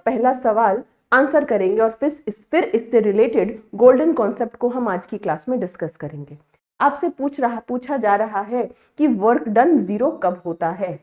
पहला सवाल आंसर करेंगे और फिर इससे रिलेटेड गोल्डन कॉन्सेप्ट को हम आज की क्लास में डिस्कस करेंगे। आपसे पूछा जा रहा है कि वर्क डन जीरो कब होता है,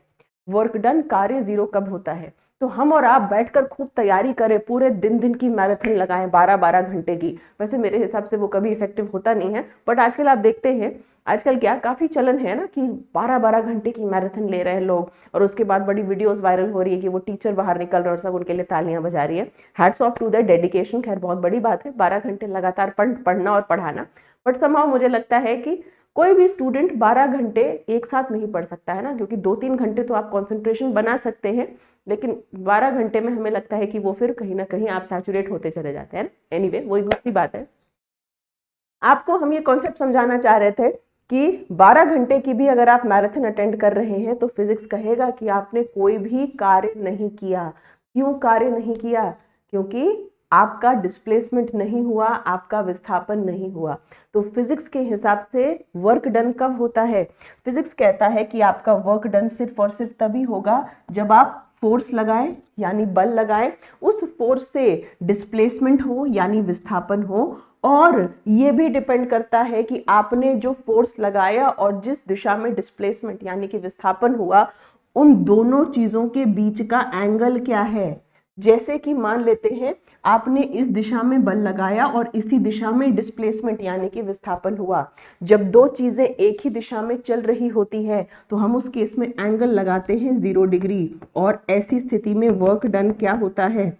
वर्क डन कार्य जीरो कब होता है। तो हम और आप बैठकर खूब तैयारी करें, पूरे दिन की मैराथन लगाएं 12-12 घंटे की। वैसे मेरे हिसाब से वो कभी इफेक्टिव होता नहीं है, बट आजकल आप देखते हैं आजकल क्या काफी चलन है ना कि 12-12 घंटे की मैराथन ले रहे हैं लोग, और उसके बाद बड़ी वीडियोस वायरल हो रही है कि वो टीचर बाहर निकल रहे और सब उनके लिए तालियां बजा रही है। Hats off to that dedication, खैर बहुत बड़ी बात है 12 घंटे लगातार पढ़ना और पढ़ाना। बट समहाउ मुझे लगता है कि कोई भी स्टूडेंट 12 घंटे एक साथ नहीं पढ़ सकता है ना, क्योंकि 2-3 घंटे तो आप कंसंट्रेशन बना सकते हैं, लेकिन 12 घंटे में हमें लगता है कि वो फिर कहीं ना कहीं आप सैचुरेट होते चले जाते हैं। एनीवे वो एक दूसरी बात है। आपको हम ये कॉन्सेप्ट समझाना चाह रहे थे कि 12 घंटे की भी अगर आप मैराथन अटेंड कर रहे हैं तो फिजिक्स कहेगा कि आपने कोई भी कार्य नहीं किया। क्यों कार्य नहीं किया? क्योंकि आपका डिस्प्लेसमेंट नहीं हुआ, आपका विस्थापन नहीं हुआ। तो फिजिक्स के हिसाब से वर्क डन कब होता है? फिजिक्स कहता है कि आपका वर्क डन सिर्फ और सिर्फ तभी होगा जब आप फोर्स लगाएं यानी बल लगाएं, उस फोर्स से डिस्प्लेसमेंट हो यानी विस्थापन हो, और ये भी डिपेंड करता है कि आपने जो फोर्स लगाया और जिस दिशा में डिस्प्लेसमेंट यानी कि विस्थापन हुआ, उन दोनों चीजों के बीच का एंगल क्या है। जैसे कि मान लेते हैं आपने इस दिशा में बल लगाया और इसी दिशा में डिस्प्लेसमेंट यानी कि विस्थापन हुआ। जब दो चीजें एक ही दिशा में चल रही होती है तो हम उस केस में एंगल लगाते हैं 0 डिग्री, और ऐसी स्थिति में वर्क डन क्या होता है?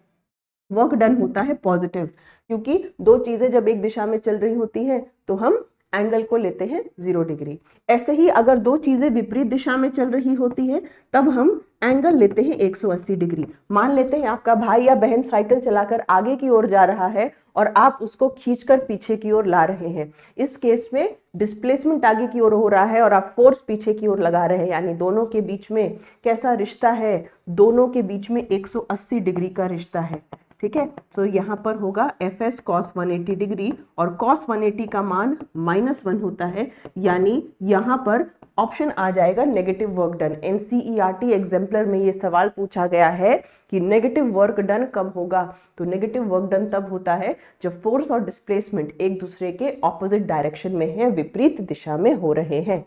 वर्क डन होता है पॉजिटिव, क्योंकि दो चीजें जब एक दिशा में चल रही होती है तो हम एंगल को लेते हैं 0 डिग्री। ऐसे ही अगर दो चीजें विपरीत दिशा में चल रही होती है तब हम एंगल लेते हैं 180 डिग्री। मान लेते हैं आपका भाई या बहन साइकिल चलाकर आगे की ओर जा रहा है और आप उसको खींचकर पीछे की ओर ला रहे हैं। इस केस में डिस्प्लेसमेंट आगे की ओर हो रहा है और आप फोर्स पीछे की ओर लगा रहे हैं, यानी दोनों के बीच में कैसा रिश्ता है? दोनों के बीच में 180 डिग्री का रिश्ता है। ठीक है, तो यहाँ पर होगा एफ एस कॉस 180 डिग्री, और कॉस 180 का मान -1 होता है, यानी यहाँ पर ऑप्शन आ जाएगा negative work done. NCERT exemplar में ये सवाल पूछा गया है कि नेगेटिव वर्क डन कब होगा। तो नेगेटिव वर्क डन तब होता है जब फोर्स और डिस्प्लेसमेंट एक दूसरे के ऑपोजिट डायरेक्शन में है, विपरीत दिशा में हो रहे हैं।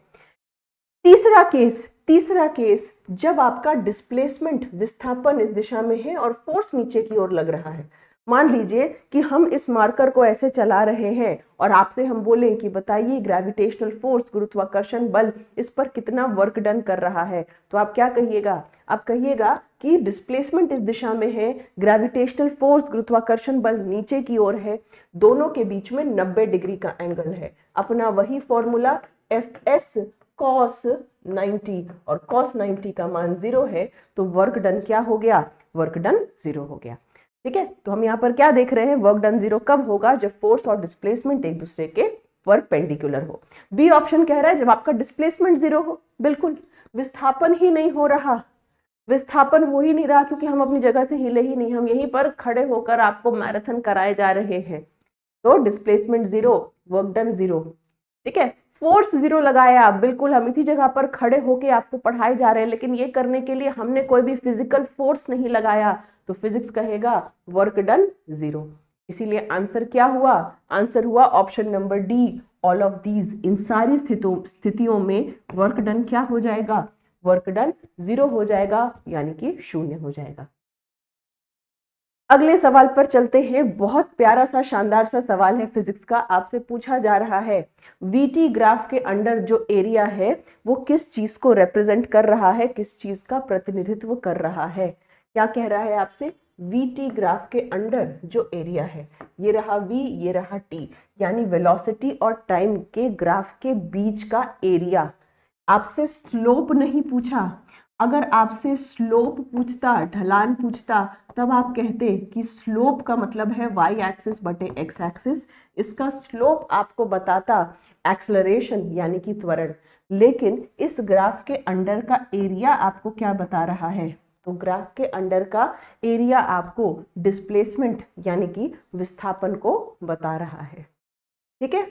तीसरा केस जब आपका डिस्प्लेसमेंट विस्थापन इस दिशा में है और फोर्स नीचे की ओर लग रहा है। मान लीजिए कि हम इस मार्कर को ऐसे चला रहे हैं और आपसे हम बोलें कि बताइए ग्रेविटेशनल फोर्स, गुरुत्वाकर्षण बल इस पर कितना वर्क डन कर रहा है। तो आप क्या कहिएगा? आप कहिएगा कि डिस्प्लेसमेंट इस दिशा में है, ग्रेविटेशनल फोर्स, गुरुत्वाकर्षण बल नीचे की ओर है, दोनों के बीच में 90 डिग्री का एंगल है। अपना वही फॉर्मूला एफ एस cos 90, और cos 90 का मान 0 है, तो वर्क डन क्या हो गया? वर्क डन 0 हो गया। ठीक है, तो हम यहाँ पर क्या देख रहे हैं? वर्क डन 0 कब होगा? जब फोर्स और डिस्प्लेसमेंट एक दूसरे के परपेंडिकुलर हो। बी ऑप्शन कह रहा है जब आपका डिस्प्लेसमेंट 0 हो। बिल्कुल, विस्थापन ही नहीं हो रहा, विस्थापन हो ही नहीं रहा, क्योंकि हम अपनी जगह से हिले ही नहीं, हम यहीं पर खड़े होकर आपको मैराथन कराए जा रहे हैं। तो डिस्प्लेसमेंट 0, वर्क डन 0। ठीक है, फोर्स 0 लगाया आप, बिल्कुल हम इसी जगह पर खड़े होके आपको पढ़ाए जा रहे हैं, लेकिन ये करने के लिए हमने कोई भी फिजिकल फोर्स नहीं लगाया, तो फिजिक्स कहेगा वर्क डन 0। इसीलिए आंसर क्या हुआ? आंसर हुआ option number D, all of these. इन सारी स्थितियों में वर्क डन क्या हो जाएगा? वर्क डन 0 हो जाएगा, यानी कि 0 हो जाएगा। अगले सवाल पर चलते हैं। बहुत प्यारा सा शानदार सा सवाल है फिजिक्स का। आपसे पूछा जा रहा है वीटी ग्राफ के अंडर जो एरिया है वो किस चीज को रिप्रेजेंट कर रहा है, किस चीज का प्रतिनिधित्व कर रहा है। क्या कह रहा है आपसे? वीटी ग्राफ के अंडर जो एरिया है, ये रहा v, ये रहा t, यानी वेलोसिटी और टाइम के ग्राफ के बीच का एरिया। आपसे स्लोप नहीं पूछा। अगर आपसे स्लोप पूछता, ढलान पूछता, तब आप कहते कि स्लोप का मतलब है y एक्सिस बटे x एक्सिस। इसका स्लोप आपको बताता एक्सेलरेशन यानी कि त्वरण। लेकिन इस ग्राफ के अंडर का एरिया आपको क्या बता रहा है? तो ग्राफ के अंडर का एरिया आपको डिस्प्लेसमेंट यानी कि विस्थापन को बता रहा है। ठीक है,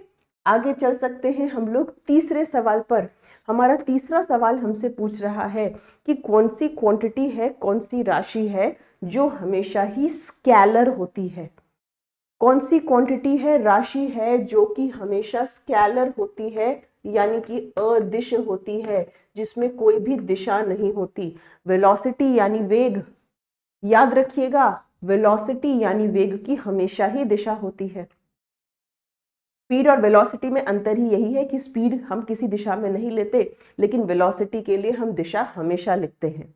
आगे चल सकते हैं हम लोग तीसरे सवाल पर। हमारा तीसरा सवाल हमसे पूछ रहा है कि कौन सी क्वांटिटी है, कौन सी राशि है जो हमेशा ही स्केलर होती है। कौन सी क्वांटिटी है, राशि है जो कि हमेशा स्केलर होती है, यानी कि अदिश होती है, जिसमें कोई भी दिशा नहीं होती। वेलोसिटी यानी वेग, याद रखिएगा, वेलोसिटी यानी वेग की हमेशा ही दिशा होती है। स्पीड और वेलोसिटी में अंतर ही यही है कि स्पीड हम किसी दिशा में नहीं लेते, लेकिन वेलोसिटी के लिए हम दिशा हमेशा लिखते हैं।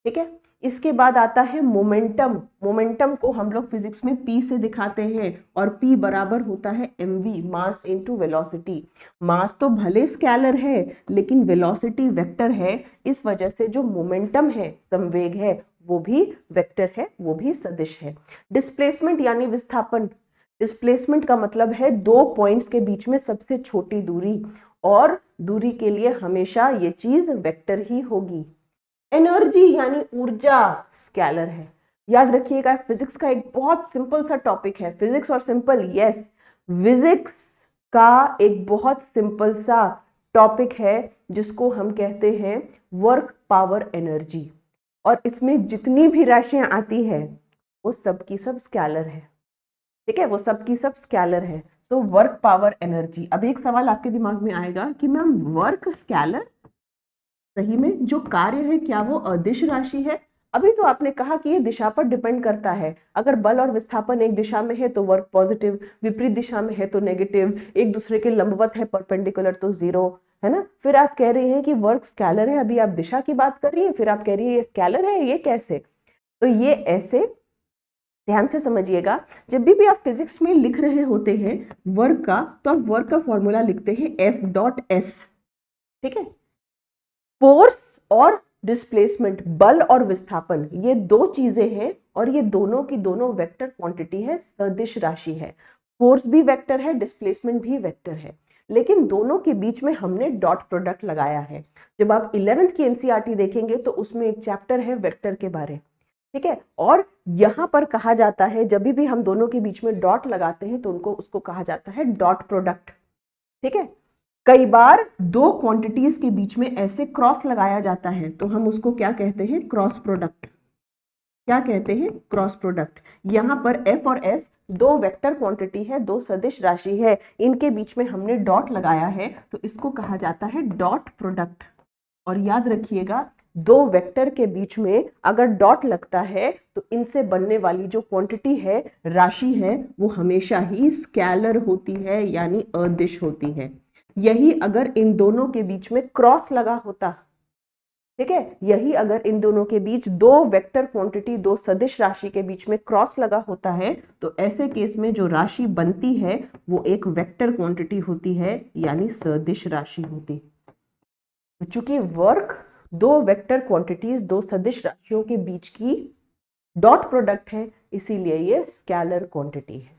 ठीक है, इसके बाद आता है मोमेंटम। मोमेंटम को हम लोग फिजिक्स में p से दिखाते हैं, और p बराबर होता है mv, मास इनटू वेलोसिटी। मास तो भले स्केलर है लेकिन वेलोसिटी वेक्टर है, इस वजह से जो मोमेंटम है, संवेग है, वो भी वेक्टर है, वो भी सदिश है। डिस्प्लेसमेंट यानी विस्थापन। डिस्प्लेसमेंट का मतलब है दो पॉइंट्स के बीच में सबसे छोटी दूरी, और दूरी के लिए हमेशा ये चीज वेक्टर ही होगी। एनर्जी यानी ऊर्जा स्केलर है। याद रखिएगा, फिजिक्स का एक बहुत सिंपल सा टॉपिक है। फिजिक्स और सिंपल, यस, फिजिक्स का एक बहुत सिंपल सा टॉपिक है जिसको हम कहते हैं वर्क पावर एनर्जी, और इसमें जितनी भी राशियां आती है वो सब की सब स्केलर है। ठीक है, वो सब की सब स्केलर है। So work power energy. अब एक सवाल आपके दिमाग में आएगा कि मैम वर्क स्केलर, सही में जो कार्य है क्या वो अदिश राशि है? अभी तो आपने कहा कि ये दिशा पर डिपेंड करता है। अगर बल और विस्थापन एक दिशा में है तो वर्क पॉजिटिव, विपरीत दिशा में है तो नेगेटिव, एक दूसरे के लंबवत है परपेंडिकुलर तो जीरो, है ना। फिर आप कह रही हैं कि वर्क स्केलर है, अभी आप दिशा की बात कर रही हैं, फिर आप कह रही है ये स्केलर है, ये कैसे? तो ये ऐसे, ध्यान से समझिएगा, जब भी आप फिजिक्स में लिख रहे होते हैं वर्क का, तो आप वर्क का फॉर्मूला लिखते हैं F.S। ठीक है, फोर्स और डिस्प्लेसमेंट, बल और विस्थापन, ये दो चीजें हैं, और ये दोनों की दोनों वेक्टर क्वांटिटी है, सदिश राशि है। फोर्स भी वेक्टर है, डिस्प्लेसमेंट भी वेक्टर है, लेकिन दोनों के बीच में हमने डॉट प्रोडक्ट लगाया है। जब आप 11th की एनसीईआरटी देखेंगे तो उसमें एक चैप्टर है वेक्टर के बारे, ठीक है, और यहां पर कहा जाता है जब भी हम दोनों के बीच में डॉट लगाते हैं तो उसको कहा जाता है डॉट प्रोडक्ट। ठीक है, कई बार दो क्वांटिटीज के बीच में ऐसे क्रॉस लगाया जाता है तो हम उसको क्या कहते हैं? Cross product. क्या कहते हैं? Cross product. यहां पर F और S दो वेक्टर क्वांटिटी है, दो सदिश राशि है, इनके बीच में हमने डॉट लगाया है तो इसको कहा जाता है डॉट प्रोडक्ट। और याद रखिएगा, दो वेक्टर के बीच में अगर डॉट लगता है तो इनसे बनने वाली जो क्वांटिटी है, राशि है, वो हमेशा ही स्केलर होती है, यानी अदिश होती है। यही अगर इन दोनों के बीच में क्रॉस लगा होता, ठीक है, यही अगर इन दोनों के बीच दो वेक्टर क्वांटिटी, दो सदिश राशि के बीच में क्रॉस लगा होता है तो ऐसे केस में जो राशि बनती है वो एक वेक्टर क्वांटिटी होती है, यानी सदिश राशि होती। चूंकि वर्क दो वेक्टर क्वांटिटीज, दो सदिश राशियों के बीच की डॉट प्रोडक्ट है, इसीलिए ये स्केलर क्वांटिटी है।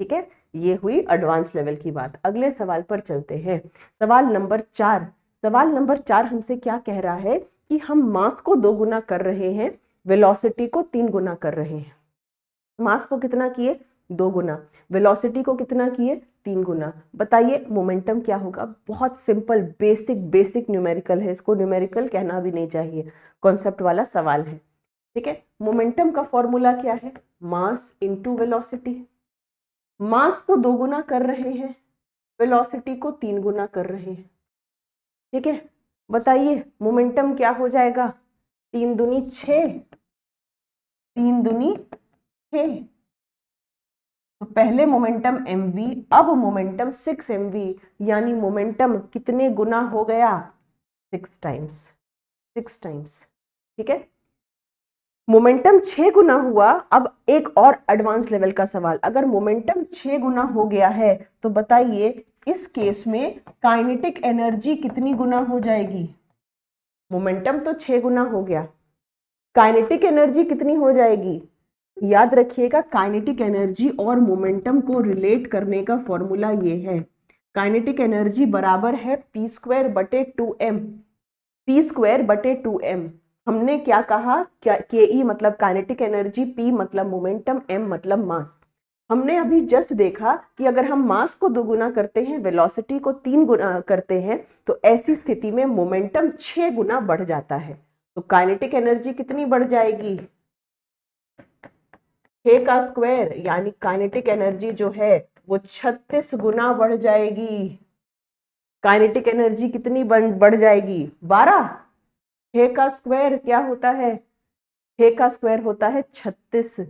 ठीक है, ये हुई एडवांस लेवल की बात। अगले सवाल पर चलते हैं। सवाल नंबर 4। सवाल नंबर 4 हमसे क्या कह रहा है कि हम मास को 2 गुना कर रहे हैं, वेलोसिटी को 3 गुना कर रहे हैं। मास को कितना किए? 2 गुना। वेलोसिटी को कितना किए? 3 गुना। बताइए मोमेंटम क्या होगा? बहुत सिंपल, बेसिक न्यूमेरिकल है, इसको न्यूमेरिकल कहना भी नहीं चाहिए, कॉन्सेप्ट वाला सवाल है। ठीक है, मोमेंटम का फॉर्मूला क्या है? Mass into velocity. मास को 2 गुना कर रहे हैं, वेलोसिटी को 3 गुना कर रहे हैं। ठीक है, बताइए मोमेंटम क्या हो जाएगा? 3 दूनी 6, 3 दूनी 6। तो पहले मोमेंटम mv, अब मोमेंटम 6 mv, यानी मोमेंटम कितने गुना हो गया? 6 टाइम्स, 6 टाइम्स। ठीक है, मोमेंटम 6 गुना हुआ। अब एक और एडवांस लेवल का सवाल, अगर मोमेंटम 6 गुना हो गया है तो बताइए इस केस में काइनेटिक एनर्जी कितनी गुना हो जाएगी? मोमेंटम तो 6 गुना हो गया, काइनेटिक एनर्जी कितनी हो जाएगी? याद रखिएगा, काइनेटिक एनर्जी और मोमेंटम को रिलेट करने का फॉर्मूला ये है, काइनेटिक एनर्जी बराबर है p²/2m, p²/2m। हमने क्या कहा? ke मतलब काइनेटिक एनर्जी, p मतलब मोमेंटम, m मतलब मास। हमने अभी जस्ट देखा कि अगर हम मास को 2 गुना करते हैं, वेलोसिटी को 3 गुना करते हैं, तो ऐसी स्थिति में मोमेंटम 6 गुना बढ़ जाता है। तो काइनेटिक एनर्जी कितनी बढ़ जाएगी? 6 का स्क्वायर यानी काइनेटिक एनर्जी जो है वो 36 गुना बढ़ जाएगी। काइनेटिक एनर्जी कितनी बढ़ जाएगी? 12। 6 का स्क्वायर क्या होता है? 6 का स्क्वायर होता है 36।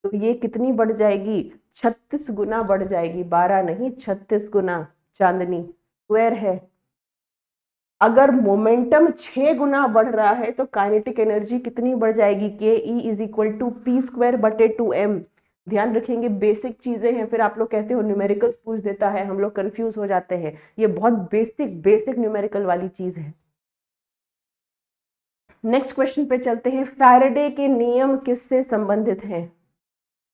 तो ये कितनी बढ़ जाएगी? 36 गुना बढ़ जाएगी, 12 नहीं 36 गुना। चांदनी स्क्वायर है। अगर मोमेंटम 6 गुना बढ़ रहा है तो काइनेटिक एनर्जी कितनी बढ़ जाएगी? K E is equal to P square बटे 2m। ध्यान रखेंगे, बेसिक चीजें हैं। फिर आप लोग कहते हो न्यूमेरिकल्स पूछ देता है, हम लोग कंफ्यूज हो जाते हैं। ये बहुत बेसिक न्यूमेरिकल वाली चीज है। नेक्स्ट क्वेश्चन पे चलते हैं। फैराडे के नियम किससे संबंधित हैं?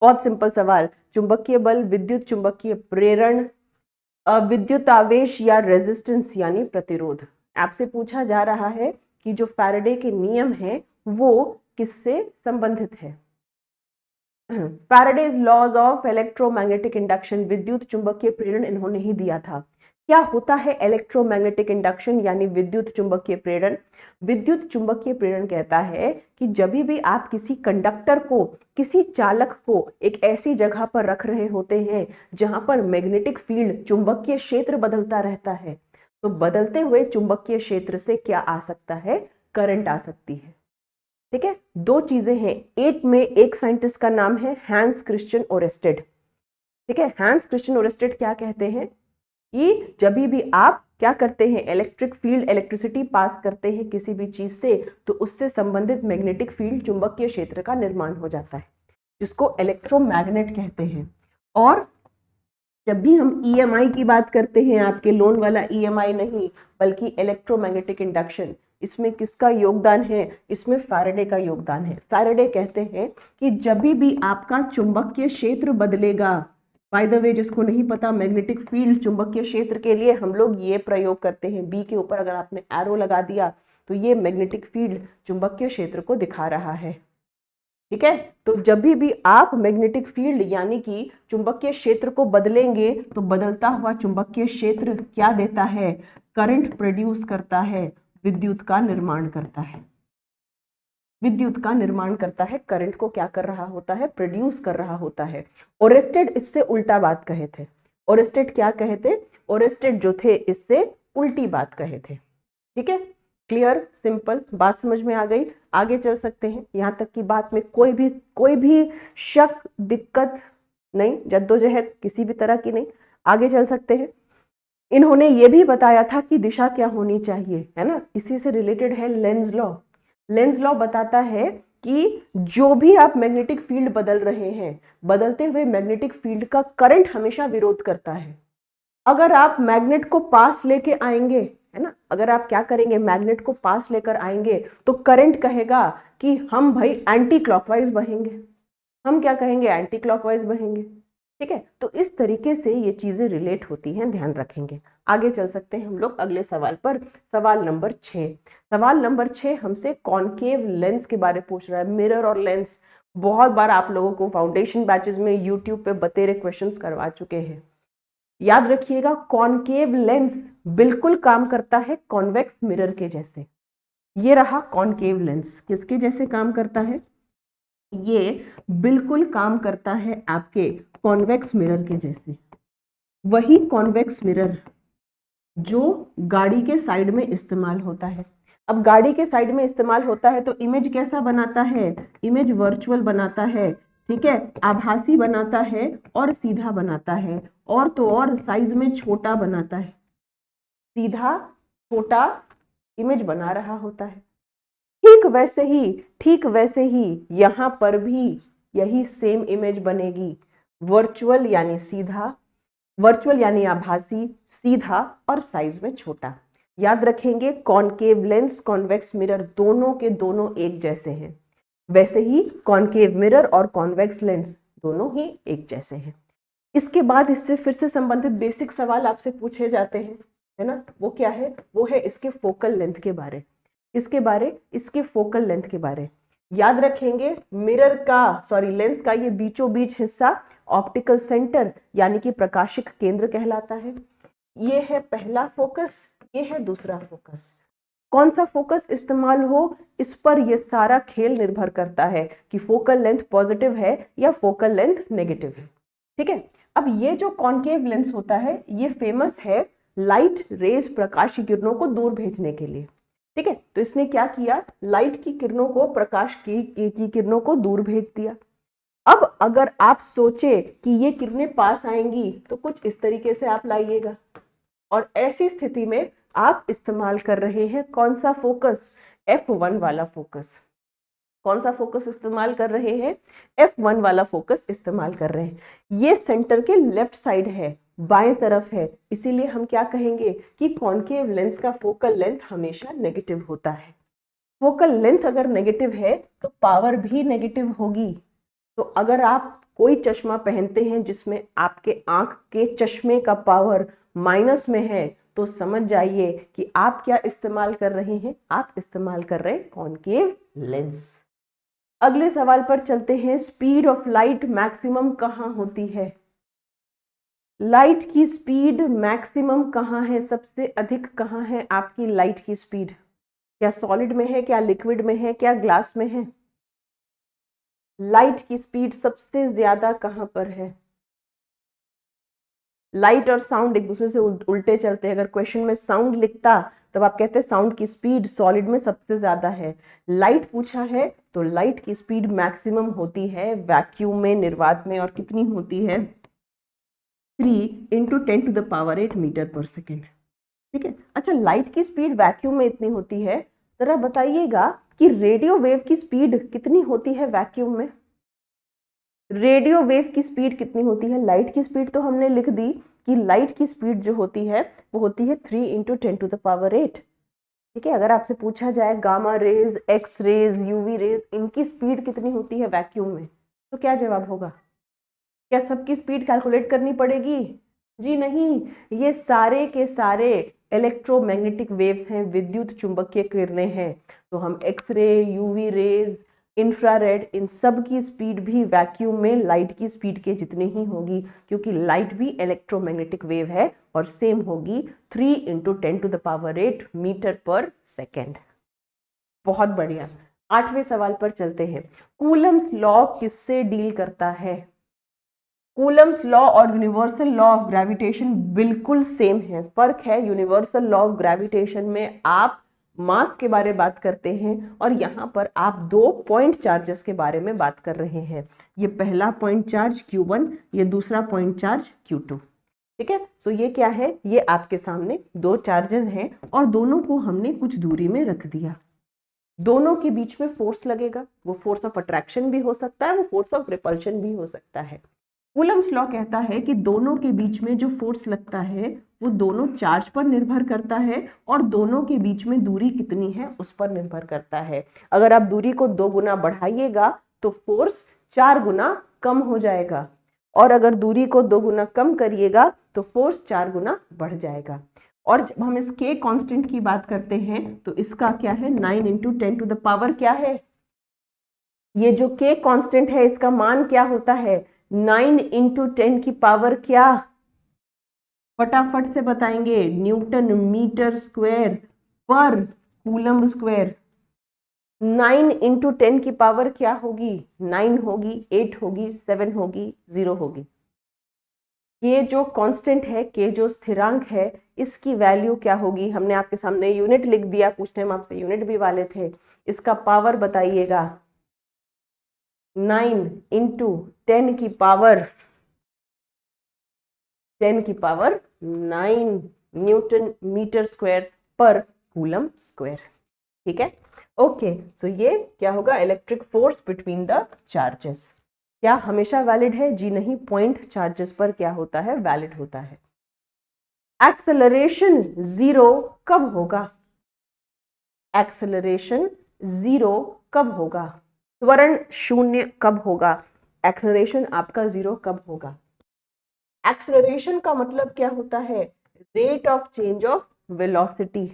बहुत सिंपल सवाल। चुंबकीय बल, विद्युत चुंबकीय प्रेरण, विद्युत आवेश या रेजिस्टेंस यानी प्रतिरोध। आपसे पूछा जा रहा है कि जो फैराडे के नियम हैं वो किससे संबंधित है। Faraday's laws of electromagnetic induction, विद्युत चुंबकीय प्रेरण इन्होंने ही दिया था। क्या होता है इलेक्ट्रोमैग्नेटिक इंडक्शन यानी विद्युत चुंबकीय प्रेरण? विद्युत चुंबकीय प्रेरण कहता है कि जब भी आप किसी कंडक्टर को, किसी चालक को एक ऐसी जगह पर रख रहे होते हैं जहां पर मैग्नेटिक फील्ड, चुंबकीय क्षेत्र बदलता रहता है, तो बदलते हुए चुंबकीय क्षेत्र से क्या आ सकता है? करंट आ सकती है। ठीक है, दो चीजें हैं। एक साइंटिस्ट का नाम है हैंस क्रिश्चियन ओरेस्टेड। ठीक है, हैंस क्रिश्चियन ओरेस्टेड क्या कहते हैं कि जब भी आप क्या करते हैं, इलेक्ट्रिक फील्ड, इलेक्ट्रिसिटी पास करते हैं किसी भी चीज से, तो उससे संबंधित मैग्नेटिक फील्ड, चुंबकीय क्षेत्र का निर्माण हो जाता है, जिसको इलेक्ट्रोमैग्नेट कहते हैं। और जब भी हम ईएमआई की बात करते हैं, आपके लोन वाला ईएमआई नहीं बल्कि इलेक्ट्रोमैग्नेटिक इंडक्शन, इसमें किसका योगदान है? इसमें फैराडे का योगदान है। फैराडे कहते हैं कि जब भी आपका चुंबकीय क्षेत्र बदलेगा, बाय द वे जिसको नहीं पता, मैग्नेटिक फील्ड, चुंबकीय क्षेत्र के लिए हम लोग ये प्रयोग करते हैं, बी के ऊपर अगर आपने एरो लगा दिया तो ये मैग्नेटिक फील्ड चुंबकीय क्षेत्र को दिखा रहा है। ठीक है, तो जब भी आप मैग्नेटिक फील्ड यानी कि चुंबकीय क्षेत्र को बदलेंगे तो बदलता हुआ चुंबकीय क्षेत्र क्या देता है? करंट प्रोड्यूस करता है, विद्युत का निर्माण करता है। विद्युत का निर्माण करता है, करंट को क्या कर रहा होता है? प्रोड्यूस कर रहा होता है। ओरेस्टेड इससे उल्टा बात कहे थे। ओरेस्टेड क्या कहे थे? ओरेस्टेड जो थे इससे उल्टी बात कहे थे। ठीक है, क्लियर, सिंपल बात समझ में आ गई। आगे चल सकते हैं। यहां तक की बात में कोई भी शक, दिक्कत नहीं, जद्दोजहद किसी भी तरह की नहीं। आगे चल सकते हैं। इन्होंने ये भी बताया था कि दिशा क्या होनी चाहिए, है ना, इसी से रिलेटेड है लेंज लॉ। लेंज लॉ बताता है कि जो भी आप मैग्नेटिक फील्ड बदल रहे हैं, बदलते हुए मैग्नेटिक फील्ड का करंट हमेशा विरोध करता है। अगर आप मैग्नेट को पास लेके आएंगे, है ना, अगर आप क्या करेंगे, मैग्नेट को पास लेकर आएंगे तो करंट कहेगा कि हम भाई एंटी क्लॉकवाइज बहेंगे। हम क्या कहेंगे? एंटी क्लॉकवाइज बहेंगे। ठीक है, तो इस तरीके से ये चीजें रिलेट होती हैं, ध्यान रखेंगे। आगे चल सकते हैं हम लोग अगले सवाल पर। सवाल नंबर 6। सवाल नंबर 6 हमसे कॉनकेव लेंस के बारे में पूछ रहा है। मिरर और लेंस बहुत बार आप लोगों को फाउंडेशन बैचेस में यूट्यूब पे बतेरे क्वेश्चंस करवा चुके हैं। याद रखिएगा, कॉनकेव लेंस बिल्कुल काम करता है कॉन्वेक्स मिरर के जैसे। ये रहा कॉनकेव लेंस, किसके जैसे काम करता है? ये बिल्कुल काम करता है आपके कॉन्वेक्स मिरर के जैसे। वही कॉन्वेक्स मिरर जो गाड़ी के साइड में इस्तेमाल होता है। अब गाड़ी के साइड में इस्तेमाल होता है तो इमेज कैसा बनाता है? इमेज वर्चुअल बनाता है, ठीक है, आभासी बनाता है और सीधा बनाता है, और तो और साइज में छोटा बनाता है। सीधा छोटा इमेज बना रहा होता है। ठीक वैसे ही यहां पर भी यही सेम इमेज बनेगी। वर्चुअल यानी सीधा, वर्चुअल यानी आभासी, सीधा और साइज में छोटा। याद रखेंगे, कॉनकेव लेंस, कॉन्वेक्स मिरर दोनों के दोनों एक जैसे हैं। वैसे ही कॉनकेव मिरर और कॉन्वेक्स लेंस दोनों ही एक जैसे हैं। इसके बाद इससे फिर से संबंधित बेसिक सवाल आपसे पूछे जाते हैं, है ना। वो क्या है? वो है इसके फोकल लेंथ के बारे। इसके बारे, इसके फोकल लेंथ के बारे। याद रखेंगे, मिरर का, सॉरी, लेंस का ये बीचों बीच हिस्सा ऑप्टिकल सेंटर यानी कि प्रकाशिक केंद्र कहलाता है। ये है पहला फोकस, ये है दूसरा फोकस। कौन सा फोकस इस्तेमाल हो, इस पर यह सारा खेल निर्भर करता है कि फोकल लेंथ पॉजिटिव है या फोकल लेंथ नेगेटिव है। ठीक है, अब ये जो कॉन्केव लेंस होता है ये फेमस है लाइट रेज, प्रकाश की किरणों को दूर भेजने के लिए। ठीक है, तो इसने क्या किया, लाइट की किरणों को, प्रकाश की किरणों को दूर भेज दिया। अब अगर आप सोचे कि ये किरणें पास आएंगी तो कुछ इस तरीके से आप लाइएगा, और ऐसी स्थिति में आप इस्तेमाल कर रहे हैं कौन सा फोकस, F1 वाला फोकस। कौन सा फोकस इस्तेमाल कर रहे हैं, F1 वाला फोकस इस्तेमाल कर रहे हैं। ये सेंटर के लेफ्ट साइड है, बाएं तरफ है, इसीलिए हम क्या कहेंगे कि कॉन्केव लेंस का फोकल लेंथ हमेशा नेगेटिव होता है। फोकल लेंथ अगर नेगेटिव है तो पावर भी नेगेटिव होगी। तो अगर आप कोई चश्मा पहनते हैं जिसमें आपके आंख के चश्मे का पावर माइनस में है, तो समझ जाइए कि आप क्या इस्तेमाल कर रहे हैं, आप इस्तेमाल कर रहे हैं कॉन्केव लेंस। अगले सवाल पर चलते हैं, स्पीड ऑफ लाइट मैक्सिमम कहाँ होती है। लाइट की स्पीड मैक्सिमम कहाँ है, सबसे अधिक कहाँ है आपकी लाइट की स्पीड, क्या सॉलिड में है, क्या लिक्विड में है, क्या ग्लास में है। लाइट की स्पीड सबसे ज्यादा कहां पर है। लाइट और साउंड एक दूसरे से उल्टे चलते हैं। अगर क्वेश्चन में साउंड लिखता तब आप कहते हैं साउंड की स्पीड सॉलिड में सबसे ज्यादा है। लाइट पूछा है तो लाइट की स्पीड मैक्सिमम होती है वैक्यूम में, निर्वात में, और कितनी होती है 3 × 10⁸ मीटर पर सेकेंड। ठीक है, अच्छा लाइट की स्पीड वैक्यूम में इतनी होती है, जरा बताइएगा कि रेडियो वेव की स्पीड कितनी होती है वैक्यूम में। रेडियो वेव की स्पीड कितनी होती है, लाइट की स्पीड तो हमने लिख दी कि लाइट की स्पीड जो होती है वो होती है 3 × 10⁸। ठीक है, अगर आपसे पूछा जाए gamma rays, X rays, UV rays, इनकी स्पीड कितनी होती है वैक्यूम में, तो क्या जवाब होगा। क्या सबकी स्पीड कैलकुलेट करनी पड़ेगी, जी नहीं, ये सारे के सारे इलेक्ट्रोमैग्नेटिक वेव्स हैं, विद्युत चुंबकीय किरणें हैं। तो हम एक्सरे, यूवी रेज, इंफ्रारेड, इन सब की स्पीड भी वैक्यूम में लाइट की स्पीड के जितनी ही होगी, क्योंकि लाइट भी इलेक्ट्रोमैग्नेटिक वेव है और सेम होगी 3 × 10⁸ मीटर पर सेकेंड। बहुत बढ़िया, 8वें सवाल पर चलते हैं। कूलम्स लॉ किससे डील करता है। कूलम्स लॉ और यूनिवर्सल लॉ ऑफ ग्रेविटेशन बिल्कुल सेम है। फर्क है, यूनिवर्सल लॉ ऑफ ग्रेविटेशन में आप मास के बारे में बात करते हैं और यहाँ पर आप 2 पॉइंट चार्जेस के बारे में बात कर रहे हैं। ये पहला पॉइंट चार्ज Q1, ये दूसरा पॉइंट चार्ज Q2। ठीक है, सो ये क्या है, ये आपके सामने 2 चार्जेस हैं और दोनों को हमने कुछ दूरी में रख दिया। दोनों के बीच में फोर्स लगेगा, वो फोर्स ऑफ अट्रैक्शन भी हो सकता है, वो फोर्स ऑफ रिपल्शन भी हो सकता है। कूलम्स लॉ कहता है कि दोनों के बीच में जो फोर्स लगता है वो दोनों चार्ज पर निर्भर करता है और दोनों के बीच में दूरी कितनी है उस पर निर्भर करता है। अगर आप दूरी को 2 गुना बढ़ाइएगा तो फोर्स 4 गुना कम हो जाएगा, और अगर दूरी को 2 गुना कम करिएगा तो फोर्स 4 गुना बढ़ जाएगा। और जब हम इस K कांस्टेंट की बात करते हैं तो इसका क्या है, 9 × 10⁻, क्या है, ये जो K कांस्टेंट है इसका मान क्या होता है, 9 × 10⁻, क्या, फटाफट से बताएंगे, न्यूटन मीटर स्क्वायर पर कूलम स्क्वायर। 9 × 10⁻ क्या होगी, 9 होगी, 8 होगी, 7 होगी, 0 होगी। ये जो कांस्टेंट है, के जो स्थिरांक है, इसकी वैल्यू क्या होगी, हमने आपके सामने यूनिट लिख दिया, पूछने हम आपसे यूनिट भी वाले थे, इसका पावर बताइएगा। 9 × 10⁹ न्यूटन मीटर स्क्वायर पर कूलम स्क्वायर। ठीक है, ओके, सो ये क्या होगा, electric force between the charges. क्या हमेशा वैलिड है, जी नहीं, पॉइंट चार्जेस पर क्या होता है, वैलिड होता है। एक्सेलरेशन 0 कब होगा, एक्सेलरेशन 0 कब होगा, त्वरण 0 कब होगा, एक्सेलरेशन आपका 0 कब होगा। एक्सेलरेशन का मतलब क्या होता है, rate of change of velocity,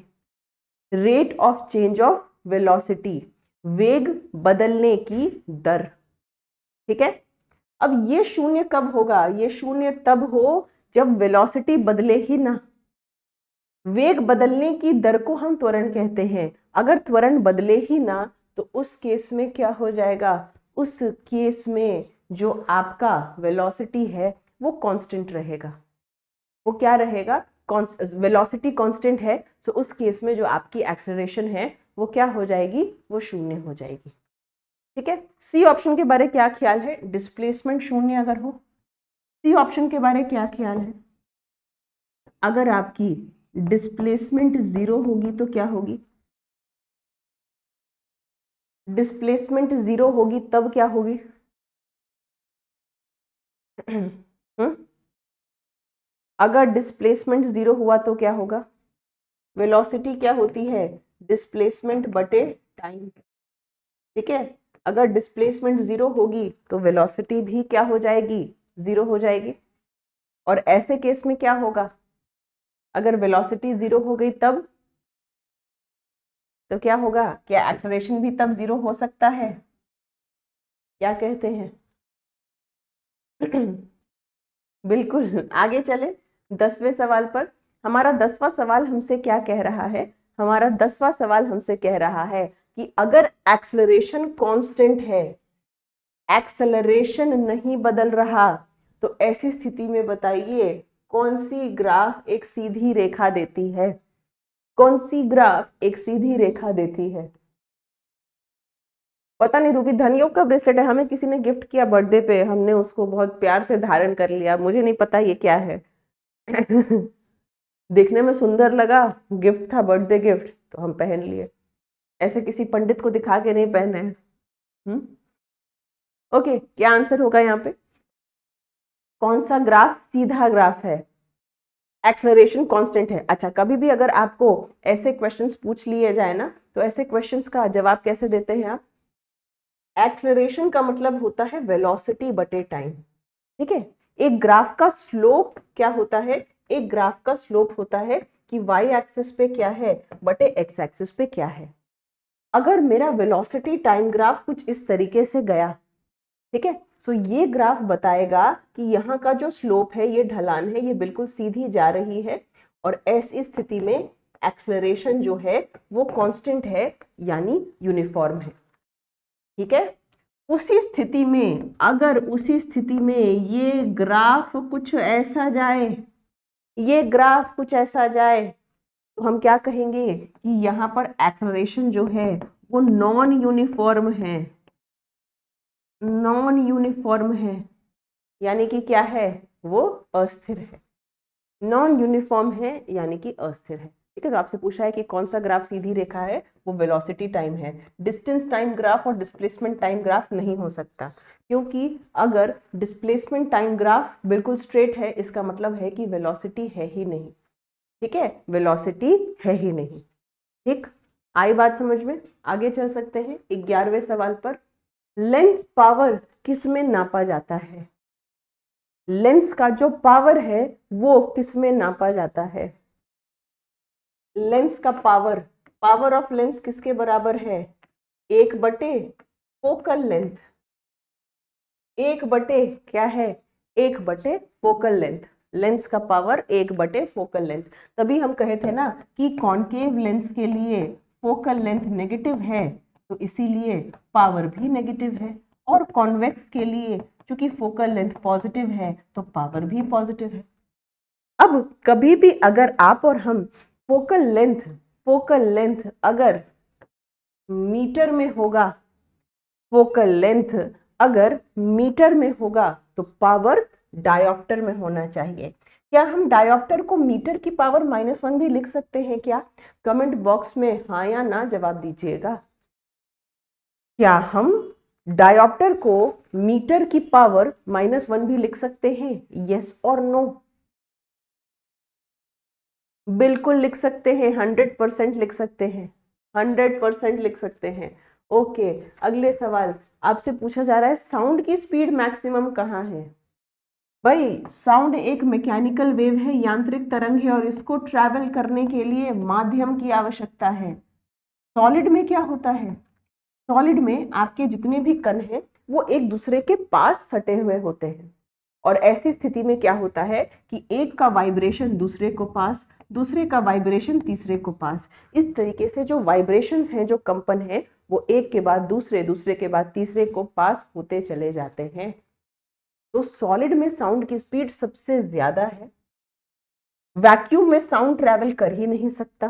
rate of change of velocity, वेग बदलने की दर। ठीक है, अब ये 0 कब होगा, ये 0 तब हो जब वेलोसिटी बदले ही ना, वेग बदलने की दर को हम त्वरण कहते हैं। अगर त्वरण बदले ही ना तो उस केस में क्या हो जाएगा, उस केस में जो आपका वेलोसिटी है वो कांस्टेंट रहेगा। वो क्या रहेगा, वेलोसिटी कांस्टेंट है, तो उस केस में जो आपकी एक्सेलरेशन है वो क्या हो जाएगी, वो शून्य हो जाएगी। ठीक है। सी ऑप्शन के बारे क्या ख्याल है, डिस्प्लेसमेंट शून्य अगर हो, सी ऑप्शन के बारे क्या ख्याल है, अगर आपकी डिस्प्लेसमेंट 0 होगी तो क्या होगी, डिस्प्लेसमेंट 0 होगी तब क्या होगी अगर डिस्प्लेसमेंट 0 हुआ तो क्या होगा, वेलोसिटी क्या होती है, डिस्प्लेसमेंट बटे टाइम। ठीक है, अगर डिस्प्लेसमेंट 0 होगी तो वेलोसिटी भी क्या हो जाएगी, 0 हो जाएगी। और ऐसे केस में क्या होगा, अगर वेलोसिटी 0 हो गई तब तो क्या होगा, क्या एक्सेलरेशन भी तब 0 हो सकता है, क्या कहते हैं बिल्कुल। आगे चले 10वें सवाल पर। हमारा 10वां सवाल हमसे क्या कह रहा है, हमारा 10वां सवाल हमसे कह रहा है कि अगर एक्सेलरेशन कांस्टेंट है, एक्सेलरेशन नहीं बदल रहा, तो ऐसी स्थिति में बताइए कौन सी ग्राफ एक सीधी रेखा देती है, कौन सी ग्राफ एक सीधी रेखा देती है। पता नहीं रूबी, धनियोग का ब्रेसलेट है, हमें किसी ने गिफ्ट किया बर्थडे पे, हमने उसको बहुत प्यार से धारण कर लिया, मुझे नहीं पता ये क्या है देखने में सुंदर लगा, गिफ्ट था, बर्थडे गिफ्ट, तो हम पहन लिए, ऐसे किसी पंडित को दिखा के नहीं पहने हैं। ओके, क्या आंसर होगा यहाँ पे, कौन सा ग्राफ सीधा ग्राफ है, एक्सेलरेशन कांस्टेंट है। अच्छा, कभी भी अगर आपको ऐसे क्वेश्चंस पूछ लिए जाए ना, तो ऐसे क्वेश्चंस का जवाब कैसे देते हैं आप, एक्सेलरेशन का मतलब होता है वेलोसिटी बटे टाइम। ठीक है, एक ग्राफ का स्लोप क्या होता है, एक ग्राफ का स्लोप होता है कि वाई एक्सिस पे क्या है बटे एक्स एक्सिस पे क्या है। अगर मेरा वेलोसिटी टाइम ग्राफ कुछ इस तरीके से गया, ठीक है, तो ये ग्राफ बताएगा कि यहाँ का जो स्लोप है, ये ढलान है, ये बिल्कुल सीधी जा रही है, और ऐसी स्थिति में एक्सेलरेशन जो है वो कांस्टेंट है, यानी यूनिफॉर्म है। ठीक है, उसी स्थिति में, अगर उसी स्थिति में ये ग्राफ कुछ ऐसा जाए, ये ग्राफ कुछ ऐसा जाए, तो हम क्या कहेंगे कि यहाँ पर एक्सेलरेशन जो है वो नॉन यूनिफॉर्म है, नॉन यूनिफॉर्म है, यानी कि क्या है, वो अस्थिर है, नॉन यूनिफॉर्म है यानी कि अस्थिर है। ठीक है, तो आपसे पूछा है कि कौन सा ग्राफ सीधी रेखा है, वो वेलोसिटी टाइम है। डिस्टेंस टाइम ग्राफ और डिस्प्लेसमेंट टाइम ग्राफ नहीं हो सकता, क्योंकि अगर डिस्प्लेसमेंट टाइम ग्राफ बिल्कुल स्ट्रेट है, इसका मतलब है कि वेलोसिटी है ही नहीं। ठीक है, वेलोसिटी है ही नहीं। ठीक, आई बात समझ में, आगे चल सकते हैं 11वें सवाल पर। लेंस पावर किस में नापा जाता है, लेंस का जो पावर है वो किस में नापा जाता है, लेंस का पावर, पावर ऑफ लेंस किसके बराबर है, 1/, फोकल लेंथ, 1/, क्या है, 1/, फोकल लेंथ, लेंस का पावर 1/, फोकल लेंथ। तभी हम कहे थे ना कि कॉन्केव लेंस के लिए फोकल लेंथ नेगेटिव है, तो इसीलिए पावर भी नेगेटिव है, और कॉन्वेक्स के लिए क्योंकि फोकल लेंथ पॉजिटिव है तो पावर भी पॉजिटिव है। अब कभी भी अगर आप और हम फोकल लेंथ अगर मीटर में होगा, फोकल लेंथ अगर मीटर में होगा, तो पावर डायोप्टर में होना चाहिए। क्या हम डायोप्टर को मीटर की पावर -1 भी लिख सकते हैं क्या, कमेंट बॉक्स में हाँ या ना जवाब दीजिएगा। क्या हम डायोप्टर को मीटर की पावर -1 भी लिख सकते हैं, यस और नो, बिल्कुल लिख सकते हैं, 100% लिख सकते हैं, 100% लिख सकते हैं। ओके, अगले सवाल आपसे पूछा जा रहा है साउंड की स्पीड मैक्सिमम कहाँ है। भाई, साउंड एक मैकेनिकल वेव है, यांत्रिक तरंग है, और इसको ट्रैवल करने के लिए माध्यम की आवश्यकता है। सॉलिड में क्या होता है, सॉलिड में आपके जितने भी कण हैं वो एक दूसरे के पास सटे हुए होते हैं, और ऐसी स्थिति में क्या होता है कि एक का वाइब्रेशन दूसरे को पास, दूसरे का वाइब्रेशन तीसरे को पास। इस तरीके से जो वाइब्रेशंस हैं, जो कंपन है, वो एक के बाद दूसरे, दूसरे के बाद तीसरे को पास होते चले जाते हैं। तो सॉलिड में साउंड की स्पीड सबसे ज्यादा है। वैक्यूम में साउंड ट्रैवल कर ही नहीं सकता,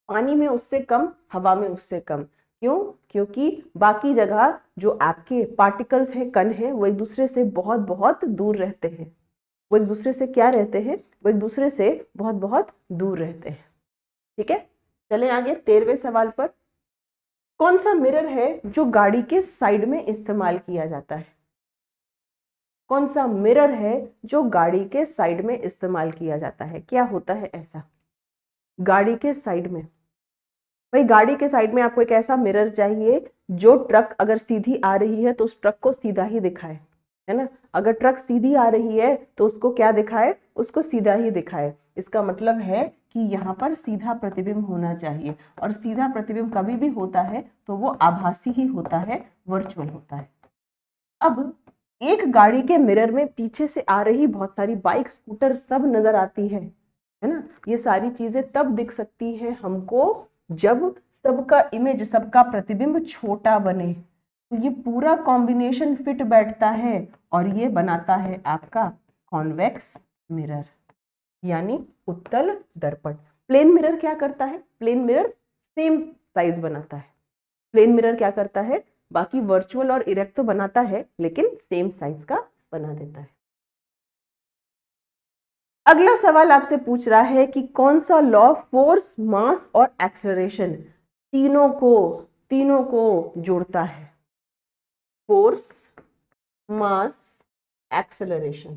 पानी में उससे कम, हवा में उससे कम। क्यों? क्योंकि बाकी जगह जो आपके पार्टिकल्स हैं, कण हैं, वो एक दूसरे से बहुत बहुत दूर रहते हैं। वो एक दूसरे से क्या रहते हैं? वो एक दूसरे से बहुत बहुत दूर रहते हैं। ठीक है, चलें आगे 13वें सवाल पर। कौन सा मिरर है जो गाड़ी के साइड में इस्तेमाल किया जाता है? कौन सा मिरर है जो गाड़ी के साइड में इस्तेमाल किया जाता है? क्या होता है ऐसा गाड़ी के साइड में? भाई गाड़ी के साइड में आपको एक ऐसा मिरर चाहिए जो ट्रक अगर सीधी आ रही है तो उस ट्रक को सीधा ही दिखाए, है ना। अगर ट्रक सीधी आ रही है तो उसको क्या दिखाए? उसको सीधा ही दिखाए। इसका मतलब है कि यहाँ पर सीधा प्रतिबिंब होना चाहिए, और सीधा प्रतिबिंब कभी भी होता है तो वो आभासी ही होता है, वर्चुअल होता है। अब एक गाड़ी के मिरर में पीछे से आ रही बहुत सारी बाइक, स्कूटर सब नजर आती है ना। ये सारी चीजें तब दिख सकती है हमको जब सबका इमेज, सबका प्रतिबिंब छोटा बने। तो ये पूरा कॉम्बिनेशन फिट बैठता है और ये बनाता है आपका कॉन्वेक्स मिरर, यानी उत्तल दर्पण। प्लेन मिरर क्या करता है? प्लेन मिरर सेम साइज बनाता है। प्लेन मिरर क्या करता है? बाकी वर्चुअल और इरेक्ट तो बनाता है, लेकिन सेम साइज का बना देता है। अगला सवाल आपसे पूछ रहा है कि कौन सा लॉ फोर्स, मास और एक्सेलरेशन तीनों को जोड़ता है? फोर्स, मास, एक्सेलरेशन,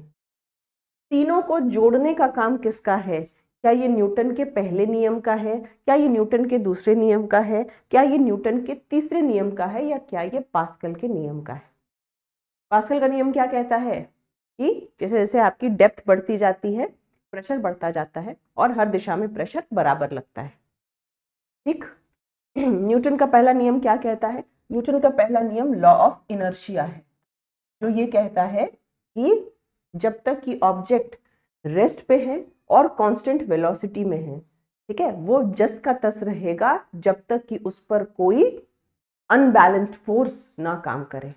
तीनों को जोड़ने का काम किसका है? क्या ये न्यूटन के पहले नियम का है? क्या ये न्यूटन के दूसरे नियम का है? क्या ये न्यूटन के तीसरे नियम का है? या क्या ये पास्कल के नियम का है? पास्कल का नियम क्या कहता है कि जैसे जैसे आपकी डेप्थ बढ़ती जाती है, प्रेशर बढ़ता जाता है और हर दिशा में प्रेशर बराबर लगता है। ठीक। न्यूटन का पहला नियम क्या कहता है? न्यूटन का पहला नियम लॉ ऑफ इनर्शिया है, जो ये कहता है कि जब तक कि ऑब्जेक्ट रेस्ट पे है और कांस्टेंट वेलोसिटी में है, ठीक है, वो जस का तस रहेगा जब तक कि उस पर कोई अनबैलेंस्ड फोर्स ना काम करे,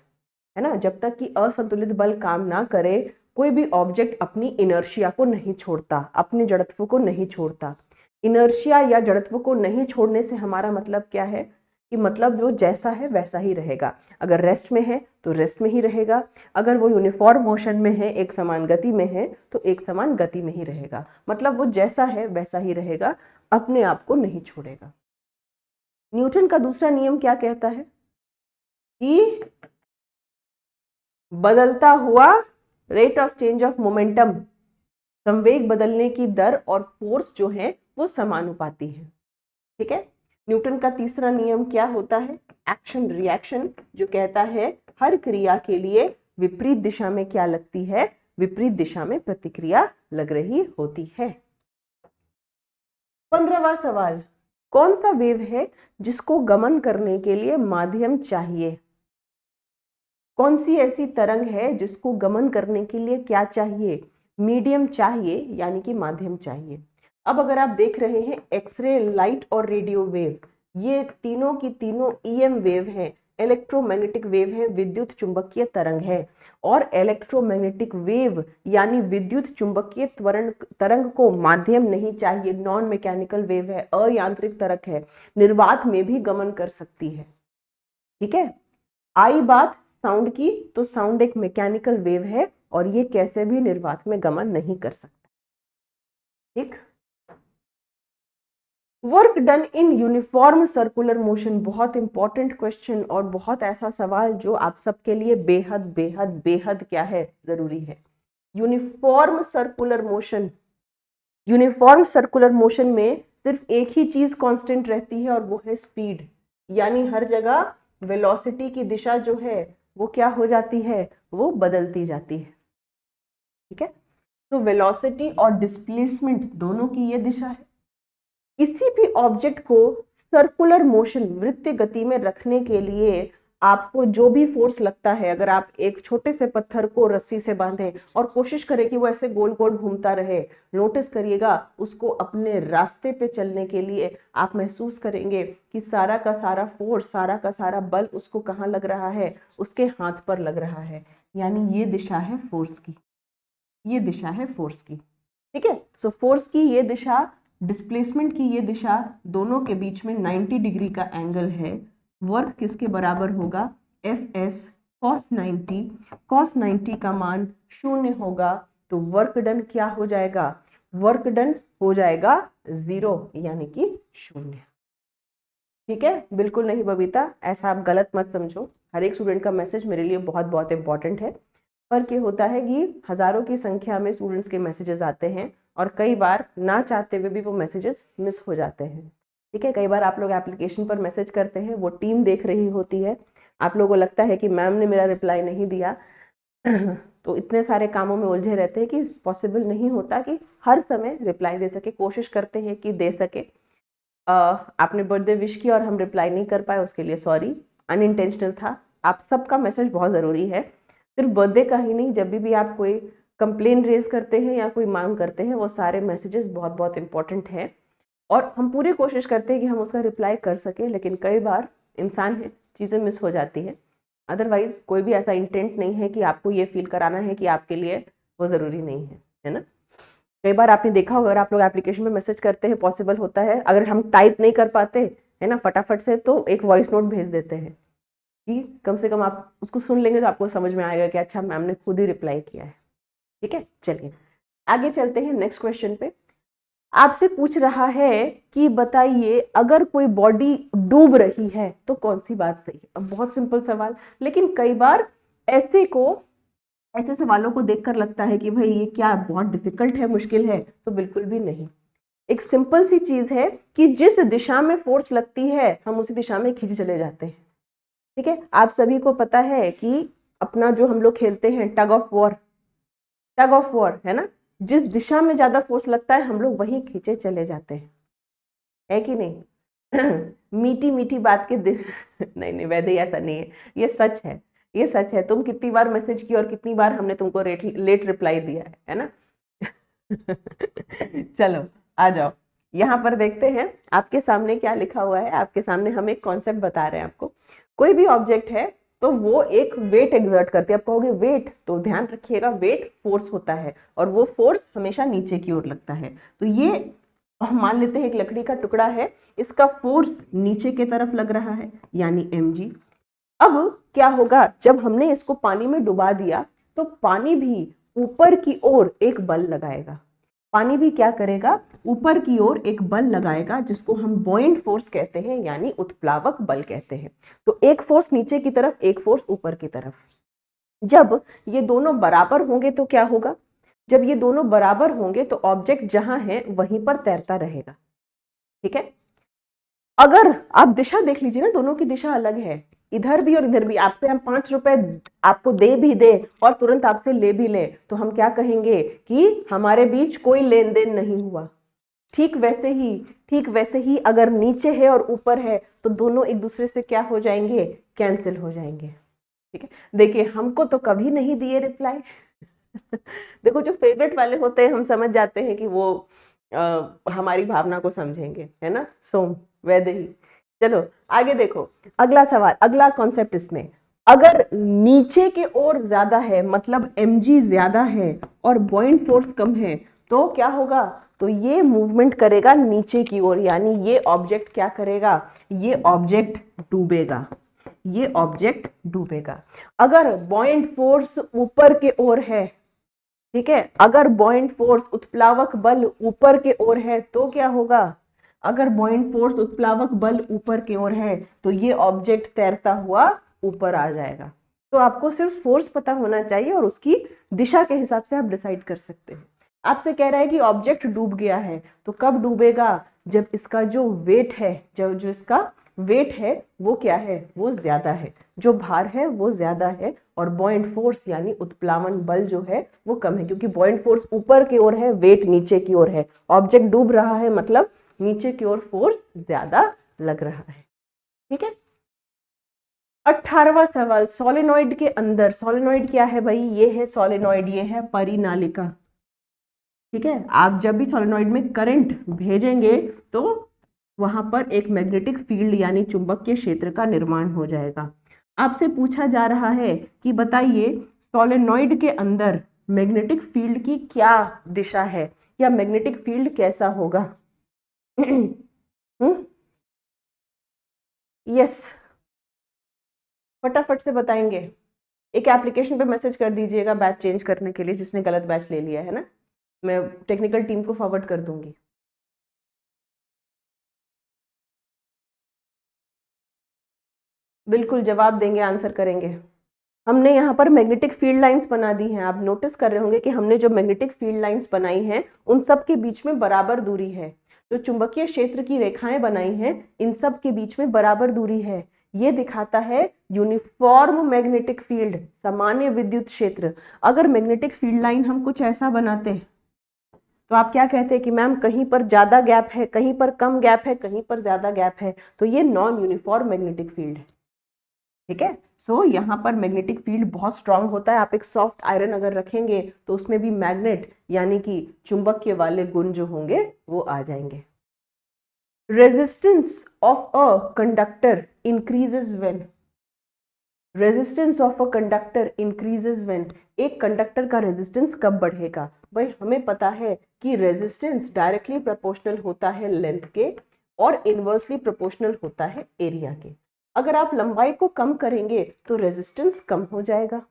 है ना। जब तक कि असंतुलित बल काम ना करे, कोई भी ऑब्जेक्ट अपनी इनर्शिया को नहीं छोड़ता, अपने जड़त्व को नहीं छोड़ता। इनर्शिया या जड़त्व को नहीं छोड़ने से हमारा मतलब क्या है कि मतलब वो जैसा है वैसा ही रहेगा। अगर रेस्ट में है तो रेस्ट में ही रहेगा, अगर वो यूनिफॉर्म मोशन में है, एक समान गति में है, तो एक समान गति में ही रहेगा। मतलब वो जैसा है वैसा ही रहेगा, अपने आप को नहीं छोड़ेगा। न्यूटन का दूसरा नियम क्या कहता है कि बदलता हुआ rate of change of momentum, संवेग बदलने की दर और फोर्स जो है वो समानुपाती है। ठीक है। न्यूटन का तीसरा नियम क्या होता है? एक्शन रिएक्शन, जो कहता है हर क्रिया के लिए विपरीत दिशा में क्या लगती है? विपरीत दिशा में प्रतिक्रिया लग रही होती है। 15वां सवाल, कौन सा वेव है जिसको गमन करने के लिए माध्यम चाहिए? कौन सी ऐसी तरंग है जिसको गमन करने के लिए क्या चाहिए? मीडियम चाहिए, यानी कि माध्यम चाहिए। अब अगर आप देख रहे हैं एक्सरे, लाइट और रेडियो वेव, ये तीनों की तीनों ईएम वेव हैं, इलेक्ट्रोमैग्नेटिक वेव है, विद्युत चुंबकीय तरंग है। और इलेक्ट्रोमैग्नेटिक वेव यानी विद्युत चुंबकीय तरंग को माध्यम नहीं चाहिए, नॉन मैकेनिकल वेव है, अयांत्रिक तरंग है, निर्वात में भी गमन कर सकती है। ठीक है। आई बात साउंड की, तो साउंड एक मैकेनिकल वेव है और ये कैसे भी निर्वात में गमन नहीं कर सकता। ठीक। Work done in uniform circular motion, बहुत इंपॉर्टेंट क्वेश्चन और बहुत ऐसा सवाल जो आप सबके लिए बेहद बेहद बेहद क्या है, जरूरी है। Uniform circular motion, uniform circular motion में सिर्फ एक ही चीज कांस्टेंट रहती है और वो है स्पीड, यानी हर जगह वेलोसिटी की दिशा जो है वो क्या हो जाती है? वो बदलती जाती है। ठीक है। तो वेलोसिटी और डिस्प्लेसमेंट दोनों की ये दिशा है। किसी भी ऑब्जेक्ट को सर्कुलर मोशन, वृत्तीय गति में रखने के लिए आपको जो भी फोर्स लगता है, अगर आप एक छोटे से पत्थर को रस्सी से बांधे और कोशिश करें कि वो ऐसे गोल गोल घूमता रहे, नोटिस करिएगा उसको अपने रास्ते पे चलने के लिए आप महसूस करेंगे कि सारा का सारा फोर्स, सारा का सारा बल उसको कहाँ लग रहा है, उसके हाथ पर लग रहा है। यानी ये दिशा है फोर्स की, ये दिशा है फोर्स की। ठीक है, सो फोर्स की ये दिशा, डिस्प्लेसमेंट की ये दिशा, दोनों के बीच में 90 डिग्री का एंगल है। वर्क किसके बराबर होगा? F S cos 90। कॉस 90 का मान 0 होगा, तो वर्क डन क्या हो जाएगा? वर्क डन हो जाएगा 0, यानी कि 0। ठीक है, बिल्कुल नहीं बबीता, ऐसा आप गलत मत समझो। हर एक स्टूडेंट का मैसेज मेरे लिए बहुत बहुत इंपॉर्टेंट है। फर्क ये होता है कि हजारों की संख्या में स्टूडेंट्स के मैसेजेस आते हैं और कई बार ना चाहते हुए भी वो मैसेजेस मिस हो जाते हैं। ठीक है, कई बार आप लोग एप्लीकेशन पर मैसेज करते हैं, वो टीम देख रही होती है, आप लोगों को लगता है कि मैम ने मेरा रिप्लाई नहीं दिया तो इतने सारे कामों में उलझे रहते हैं कि पॉसिबल नहीं होता कि हर समय रिप्लाई दे सके। कोशिश करते हैं कि दे सके। आपने बर्थडे विश किया और हम रिप्लाई नहीं कर पाए, उसके लिए सॉरी, अनइंटेंशनल था। आप सबका मैसेज बहुत ज़रूरी है, सिर्फ बर्थडे का ही नहीं, जब भी आप कोई कंप्लेन रेज करते हैं या कोई मांग करते हैं, वो सारे मैसेजेस बहुत बहुत इंपॉर्टेंट हैं और हम पूरी कोशिश करते हैं कि हम उसका रिप्लाई कर सकें, लेकिन कई बार इंसान है, चीज़ें मिस हो जाती है। अदरवाइज कोई भी ऐसा इंटेंट नहीं है कि आपको ये फील कराना है कि आपके लिए वो ज़रूरी नहीं है ना। कई बार आपने देखा होगा, अगर आप लोग एप्लीकेशन में मैसेज करते हैं, पॉसिबल होता है अगर हम टाइप नहीं कर पाते है ना फटाफट से, तो एक वॉइस नोट भेज देते हैं कि कम से कम आप उसको सुन लेंगे तो आपको समझ में आएगा कि अच्छा मैम ने खुद ही रिप्लाई किया है। ठीक है, चलिए आगे चलते हैं नेक्स्ट क्वेश्चन पे। आपसे पूछ रहा है कि बताइए अगर कोई बॉडी डूब रही है तो कौन सी बात सही है। अब बहुत सिंपल सवाल, लेकिन कई बार ऐसे सवालों को देखकर लगता है कि भाई ये क्या बहुत डिफिकल्ट है, मुश्किल है, तो बिल्कुल भी नहीं। एक सिंपल सी चीज है कि जिस दिशा में फोर्स लगती है हम उसी दिशा में खींच चले जाते हैं। ठीक है, आप सभी को पता है कि अपना जो हम लोग खेलते हैं tug of war, tug of war है ना, जिस दिशा में ज्यादा फोर्स लगता है हम लोग वहीं खींचे चले जाते हैं, है कि नहीं? मीठी मीठी बात के दिल नहीं नहीं वैसे ऐसा नहीं है, ये सच है, ये सच है। तुम कितनी बार मैसेज की और कितनी बार हमने तुमको लेट रिप्लाई दिया है ना? चलो आ जाओ, यहाँ पर देखते हैं आपके सामने क्या लिखा हुआ है। आपके सामने हम एक कॉन्सेप्ट बता रहे हैं आपको। कोई भी ऑब्जेक्ट है तो वो एक वेट एग्जर्ट करती है। आप कहोगे वेट, तो ध्यान रखिएगा वेट फोर्स होता है और वो फोर्स हमेशा नीचे की ओर लगता है। तो ये मान लेते हैं एक लकड़ी का टुकड़ा है, इसका फोर्स नीचे की तरफ लग रहा है यानी mg। अब क्या होगा, जब हमने इसको पानी में डुबा दिया तो पानी भी ऊपर की ओर एक बल लगाएगा। पानी भी क्या करेगा, ऊपर की ओर एक बल लगाएगा, जिसको हम बॉइंट फोर्स कहते हैं यानी उत्प्लावक बल कहते हैं। तो एक फोर्स नीचे की तरफ, एक फोर्स ऊपर की तरफ। जब ये दोनों बराबर होंगे तो क्या होगा, जब ये दोनों बराबर होंगे तो ऑब्जेक्ट जहां है वहीं पर तैरता रहेगा। ठीक है, अगर आप दिशा देख लीजिए ना, दोनों की दिशा अलग है, इधर भी और इधर भी। आपसे हम 5 रुपए आपको दे भी दे और तुरंत आपसे ले भी ले तो हम क्या कहेंगे कि हमारे बीच कोई लेन देन नहीं हुआ। ठीक वैसे ही अगर नीचे है और ऊपर है तो दोनों एक दूसरे से क्या हो जाएंगे, कैंसिल हो जाएंगे। ठीक है, देखिए हमको तो कभी नहीं दिए रिप्लाई देखो जो फेवरेट वाले होते हैं हम समझ जाते हैं कि वो हमारी भावना को समझेंगे, है ना। सोम वैदे ही। चलो आगे देखो, अगला सवाल, अगला कॉन्सेप्ट इसमें, अगर नीचे के ओर ज्यादा है मतलब mg ज्यादा है और बॉइंट फोर्स कम है तो क्या होगा, तो ये मूवमेंट करेगा नीचे की ओर, यानी ये ऑब्जेक्ट क्या करेगा, ये ऑब्जेक्ट डूबेगा, ये ऑब्जेक्ट डूबेगा। अगर बॉइंट फोर्स ऊपर के ओर है, ठीक है, अगर बॉइंट फोर्स उत्प्लावक बल ऊपर के ओर है तो क्या होगा, अगर बॉइंट फोर्स उत्प्लावक बल ऊपर की ओर है तो ये ऑब्जेक्ट तैरता हुआ ऊपर आ जाएगा। तो आपको सिर्फ फोर्स पता होना चाहिए और उसकी दिशा के हिसाब से आप डिसाइड कर सकते हैं। आपसे कह रहा है कि ऑब्जेक्ट डूब गया है तो कब डूबेगा, जब इसका जो वेट है, जो इसका वेट है वो क्या है, वो ज्यादा है, जो भार है वो ज्यादा है और बॉइंट फोर्स यानी उत्प्लावन बल जो है वो कम है, क्योंकि बॉइंट फोर्स ऊपर की ओर है, वेट नीचे की ओर है। ऑब्जेक्ट डूब रहा है मतलब नीचे की ओर फोर्स ज्यादा लग रहा है। ठीक है, 18वां सवाल, सोलेनॉइड के अंदर, सोलेनॉइड क्या है भाई, ये है सोलेनॉइड, ये है परिनालिका। ठीक है, आप जब भी सोलेनॉइड में करंट भेजेंगे तो वहां पर एक मैग्नेटिक फील्ड यानी चुंबकीय क्षेत्र का निर्माण हो जाएगा। आपसे पूछा जा रहा है कि बताइए सोलेनॉइड के अंदर मैग्नेटिक फील्ड की क्या दिशा है, या मैग्नेटिक फील्ड कैसा होगा। यस, फटाफट से बताएंगे। एक एप्लीकेशन पे मैसेज कर दीजिएगा बैच चेंज करने के लिए, जिसने गलत बैच ले लिया है ना, मैं टेक्निकल टीम को फॉरवर्ड कर दूंगी। बिल्कुल जवाब देंगे, आंसर करेंगे। हमने यहाँ पर मैग्नेटिक फील्ड लाइंस बना दी हैं। आप नोटिस कर रहे होंगे कि हमने जो मैग्नेटिक फील्ड लाइंस बनाई हैं उन सब के बीच में बराबर दूरी है। जो चुंबकीय क्षेत्र की रेखाएं बनाई हैं इन सब के बीच में बराबर दूरी है। ये दिखाता है यूनिफॉर्म मैग्नेटिक फील्ड, सामान्य विद्युत क्षेत्र। अगर मैग्नेटिक फील्ड लाइन हम कुछ ऐसा बनाते तो आप क्या कहते हैं कि मैम कहीं पर ज्यादा गैप है, कहीं पर कम गैप है, कहीं पर ज्यादा गैप है, तो ये नॉन यूनिफॉर्म मैग्नेटिक फील्ड है। ठीक है, सो यहाँ पर मैग्नेटिक फील्ड बहुत स्ट्रांग होता है। आप एक सॉफ्ट आयरन अगर रखेंगे तो उसमें भी मैग्नेट यानी कि चुंबकीय वाले गुण जो होंगे वो आ जाएंगे। Resistance of a conductor increases when, resistance of a conductor increases when, एक कंडक्टर का रेजिस्टेंस कब बढ़ेगा। भाई हमें पता है कि रेजिस्टेंस डायरेक्टली प्रोपोर्शनल होता है लेंथ के और इनवर्सली प्रोपोर्शनल होता है एरिया के। अगर आप लंबाई को कम करेंगे तो रेजिस्टेंस कम हो जाएगा,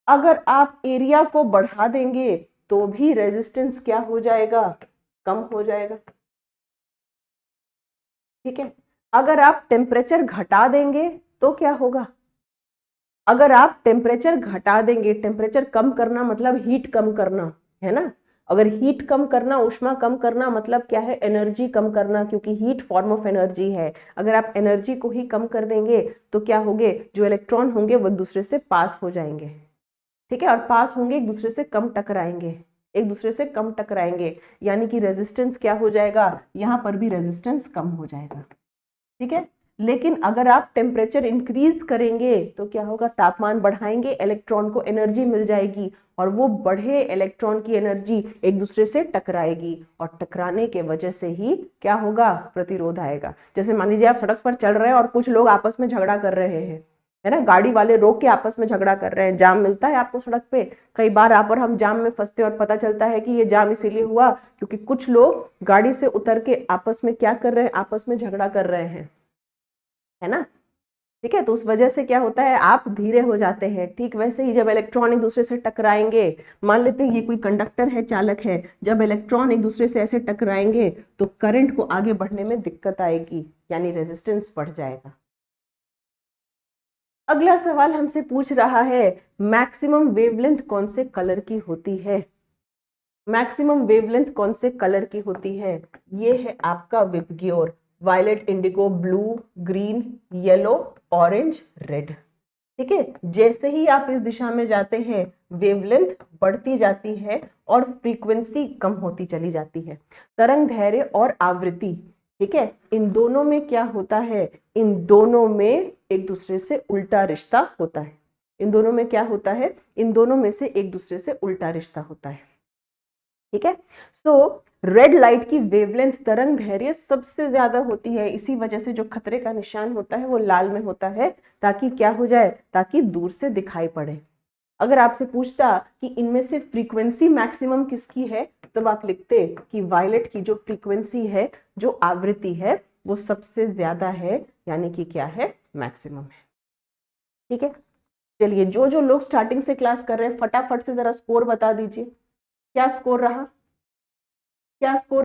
अगर आप एरिया को बढ़ा देंगे तो भी रेजिस्टेंस क्या हो जाएगा, कम हो जाएगा। ठीक है, अगर आप टेम्परेचर घटा देंगे तो क्या होगा, अगर आप टेम्परेचर घटा देंगे, टेम्परेचर कम करना मतलब हीट कम करना है ना, अगर हीट कम करना, ऊष्मा कम करना मतलब क्या है, एनर्जी कम करना, क्योंकि हीट फॉर्म ऑफ एनर्जी है। अगर आप एनर्जी को ही कम कर देंगे तो क्या होंगे, जो इलेक्ट्रॉन होंगे वो एक दूसरे से पास हो जाएंगे। ठीक है, और पास होंगे एक दूसरे से कम टकराएंगे, एक दूसरे से कम टकराएंगे, यानी कि रेजिस्टेंस क्या हो जाएगा, यहाँ पर भी रेजिस्टेंस कम हो जाएगा। ठीक है, लेकिन अगर आप टेम्परेचर इंक्रीज करेंगे तो क्या होगा, तापमान बढ़ाएंगे, इलेक्ट्रॉन को एनर्जी मिल जाएगी और वो बढ़े इलेक्ट्रॉन की एनर्जी एक दूसरे से टकराएगी और टकराने के वजह से ही क्या होगा, प्रतिरोध आएगा। जैसे मान लीजिए आप सड़क पर चल रहे हैं और कुछ लोग आपस में झगड़ा कर रहे हैं, है ना, गाड़ी वाले रोक के आपस में झगड़ा कर रहे हैं, जाम मिलता है आपको सड़क पे। कई बार आप और हम जाम में फंसते और पता चलता है कि ये जाम इसीलिए हुआ क्योंकि कुछ लोग गाड़ी से उतर के आपस में क्या कर रहे हैं, आपस में झगड़ा कर रहे हैं, है ना। ठीक है, तो उस वजह से क्या होता है, आप धीरे हो जाते हैं। ठीक वैसे ही जब इलेक्ट्रॉन एक दूसरे से टकराएंगे, मान लेते हैं ये कोई कंडक्टर है, चालक है, जब इलेक्ट्रॉन एक दूसरे से ऐसे टकराएंगे तो करंट को आगे बढ़ने में दिक्कत आएगी, यानी रेजिस्टेंस बढ़ जाएगा। अगला सवाल हमसे पूछ रहा है मैक्सिमम वेवलेंथ कौन से कलर की होती है, मैक्सिमम वेवलेंथ कौन से कलर की होती है। ये है आपका VIBGYOR, violet, indigo, blue, green, yellow, orange, red. ठीक है, जैसे ही आप इस दिशा में जाते हैं वेवलेंथ बढ़ती जाती है और फ्रीक्वेंसी कम होती चली जाती है। तरंग दैर्घ्य और आवृत्ति, ठीक है, इन दोनों में क्या होता है, इन दोनों में एक दूसरे से उल्टा रिश्ता होता है। इन दोनों में क्या होता है, इन दोनों में से एक दूसरे से उल्टा रिश्ता होता है। ठीक है, सो रेड लाइट की वेवलेंथ, तरंग दैर्घ्य सबसे ज्यादा होती है, इसी वजह से जो खतरे का निशान होता है वो लाल में होता है, ताकि क्या हो जाए, ताकि दूर से दिखाई पड़े। अगर आपसे पूछता कि इनमें से फ्रीक्वेंसी मैक्सिमम किसकी है, तब आप लिखते कि वायलेट की जो फ्रीक्वेंसी है, जो आवृत्ति है, वो सबसे ज्यादा है, यानी कि क्या है, मैक्सिमम है। ठीक है, चलिए जो जो लोग स्टार्टिंग से क्लास कर रहे हैं फटाफट से जरा स्कोर बता दीजिए, क्या स्कोर रहा, क्या स्कोर